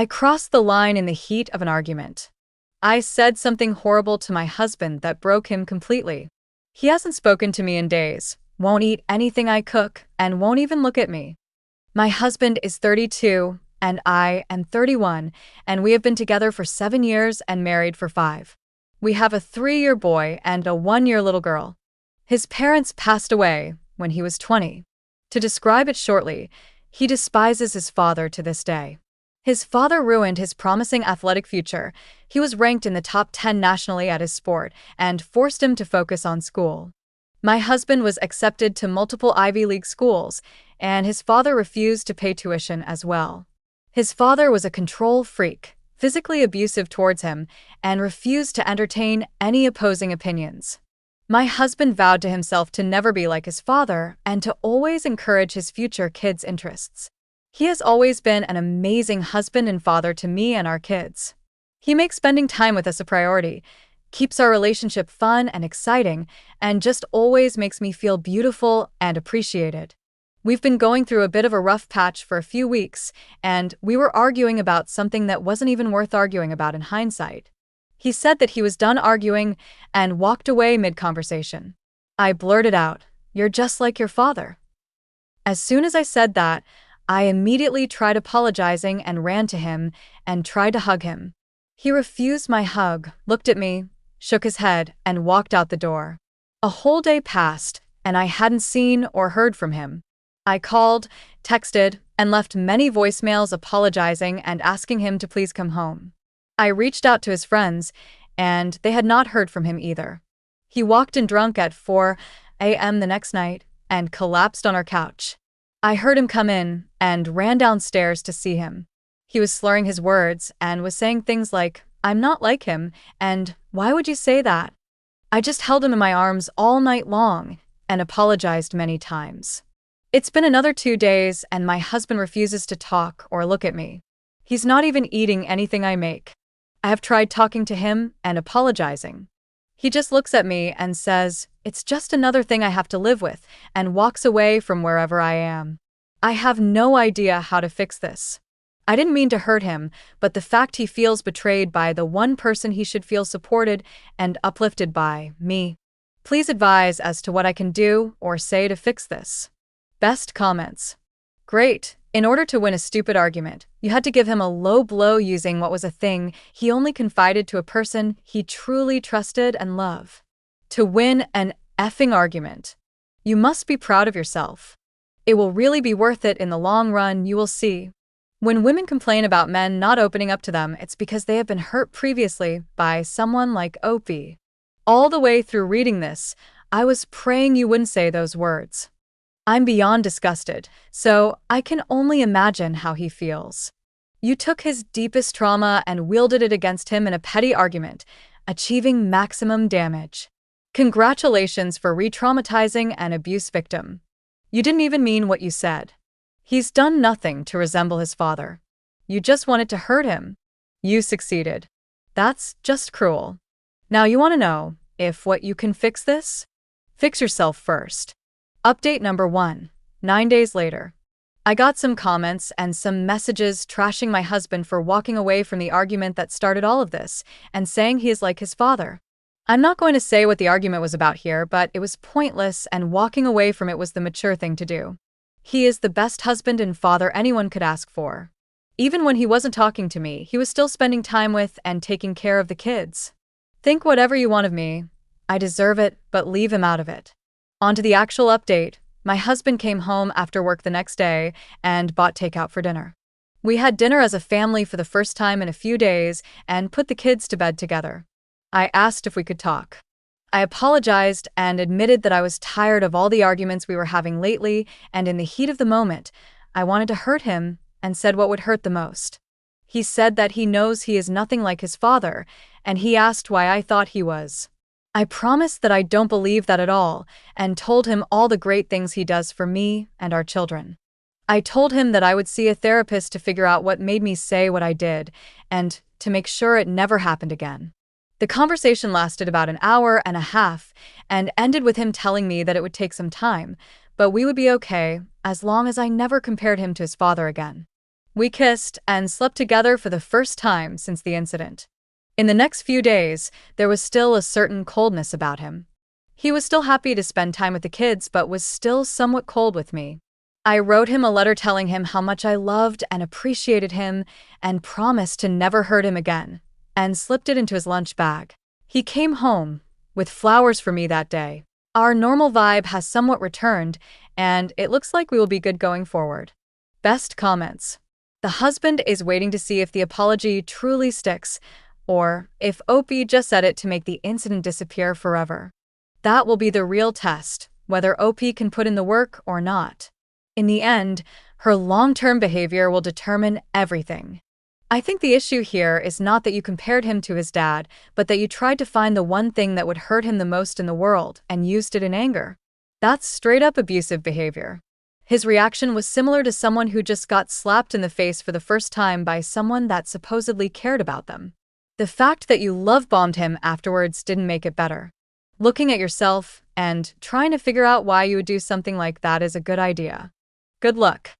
I crossed the line in the heat of an argument. I said something horrible to my husband that broke him completely. He hasn't spoken to me in days, won't eat anything I cook, and won't even look at me. My husband is 32, and I am 31, and we have been together for 7 years and married for 5. We have a 3-year boy and a 1-year little girl. His parents passed away when he was 20. To describe it shortly, he despises his father to this day. His father ruined his promising athletic future. He was ranked in the top 10 nationally at his sport and forced him to focus on school. My husband was accepted to multiple Ivy League schools, and his father refused to pay tuition as well. His father was a control freak, physically abusive towards him, and refused to entertain any opposing opinions. My husband vowed to himself to never be like his father and to always encourage his future kids' interests. He has always been an amazing husband and father to me and our kids. He makes spending time with us a priority, keeps our relationship fun and exciting, and just always makes me feel beautiful and appreciated. We've been going through a bit of a rough patch for a few weeks, and we were arguing about something that wasn't even worth arguing about in hindsight. He said that he was done arguing and walked away mid-conversation. I blurted out, "You're just like your father." As soon as I said that, I immediately tried apologizing and ran to him and tried to hug him. He refused my hug, looked at me, shook his head, and walked out the door. A whole day passed, and I hadn't seen or heard from him. I called, texted, and left many voicemails apologizing and asking him to please come home. I reached out to his friends, and they had not heard from him either. He walked in drunk at 4 a.m. the next night and collapsed on our couch. I heard him come in and ran downstairs to see him. He was slurring his words and was saying things like, "I'm not like him," and "Why would you say that?" I just held him in my arms all night long and apologized many times. It's been another 2 days and my husband refuses to talk or look at me. He's not even eating anything I make. I have tried talking to him and apologizing. He just looks at me and says, "It's just another thing I have to live with," and walks away from wherever I am. I have no idea how to fix this. I didn't mean to hurt him, but the fact he feels betrayed by the one person he should feel supported and uplifted by, me. Please advise as to what I can do or say to fix this. Best comments. Great. In order to win a stupid argument, you had to give him a low blow using what was a thing he only confided to a person he truly trusted and loved. To win an effing argument, you must be proud of yourself. It will really be worth it in the long run, you will see. When women complain about men not opening up to them, it's because they have been hurt previously by someone like Opie. All the way through reading this, I was praying you wouldn't say those words. I'm beyond disgusted, so I can only imagine how he feels. You took his deepest trauma and wielded it against him in a petty argument, achieving maximum damage. Congratulations for re-traumatizing an abuse victim. You didn't even mean what you said. He's done nothing to resemble his father. You just wanted to hurt him. You succeeded. That's just cruel. Now you want to know if what you can fix this? Fix yourself first. Update number 1. 9 days later. I got some comments and some messages trashing my husband for walking away from the argument that started all of this and saying he is like his father. I'm not going to say what the argument was about here, but it was pointless and walking away from it was the mature thing to do. He is the best husband and father anyone could ask for. Even when he wasn't talking to me, he was still spending time with and taking care of the kids. Think whatever you want of me. I deserve it, but leave him out of it. On to the actual update. My husband came home after work the next day and bought takeout for dinner. We had dinner as a family for the first time in a few days and put the kids to bed together. I asked if we could talk. I apologized and admitted that I was tired of all the arguments we were having lately, and in the heat of the moment, I wanted to hurt him and said what would hurt the most. He said that he knows he is nothing like his father, and he asked why I thought he was. I promised that I don't believe that at all, and told him all the great things he does for me and our children. I told him that I would see a therapist to figure out what made me say what I did, and to make sure it never happened again. The conversation lasted about an hour and a half, and ended with him telling me that it would take some time, but we would be okay, as long as I never compared him to his father again. We kissed and slept together for the first time since the incident. In the next few days, there was still a certain coldness about him. He was still happy to spend time with the kids, but was still somewhat cold with me. I wrote him a letter telling him how much I loved and appreciated him and promised to never hurt him again, and slipped it into his lunch bag. He came home with flowers for me that day. Our normal vibe has somewhat returned, and it looks like we will be good going forward. Best comments. The husband is waiting to see if the apology truly sticks, or if Opie just said it to make the incident disappear forever. That will be the real test, whether Opie can put in the work or not. In the end, her long-term behavior will determine everything. I think the issue here is not that you compared him to his dad, but that you tried to find the one thing that would hurt him the most in the world and used it in anger. That's straight-up abusive behavior. His reaction was similar to someone who just got slapped in the face for the first time by someone that supposedly cared about them. The fact that you love-bombed him afterwards didn't make it better. Looking at yourself and trying to figure out why you would do something like that is a good idea. Good luck.